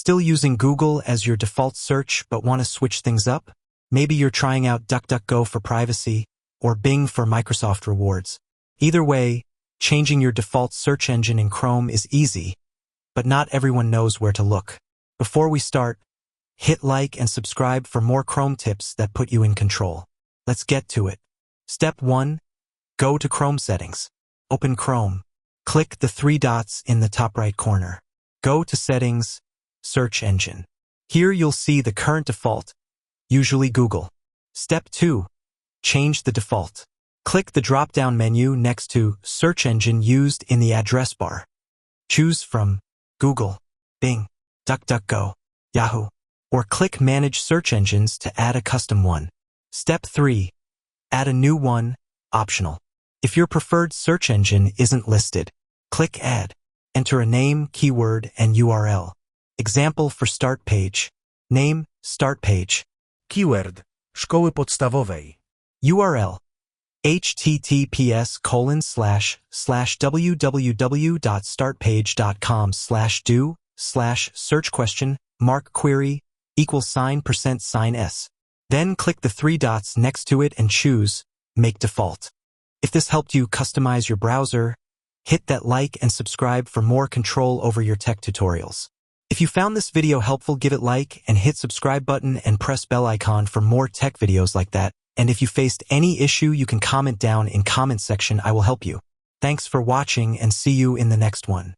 Still using Google as your default search but want to switch things up? Maybe you're trying out DuckDuckGo for privacy or Bing for Microsoft rewards. Either way, changing your default search engine in Chrome is easy, but not everyone knows where to look. Before we start, hit like and subscribe for more Chrome tips that put you in control. Let's get to it. Step 1. Go to Chrome settings. Open Chrome. Click the three dots in the top right corner. Go to Settings, Search Engine. Here you'll see the current default, usually Google. Step 2. Change the default. Click the drop-down menu next to Search Engine used in the address bar. Choose from Google, Bing, DuckDuckGo, Yahoo, or click Manage Search Engines to add a custom one. Step 3. Add a new one, optional. If your preferred search engine isn't listed, click Add. Enter a name, keyword, and URL. Example for start page. Name, start page. Keyword. Szkoły podstawowej. URL. https://www.startpage.com/do/search?mark $?s. Then click the three dots next to it and choose Make Default. If this helped you customize your browser, hit that like and subscribe for more control over your tech tutorials. If you found this video helpful, give it like and hit subscribe button and press bell icon for more tech videos like that. And if you faced any issue, you can comment down in comment section. I will help you. Thanks for watching and see you in the next one.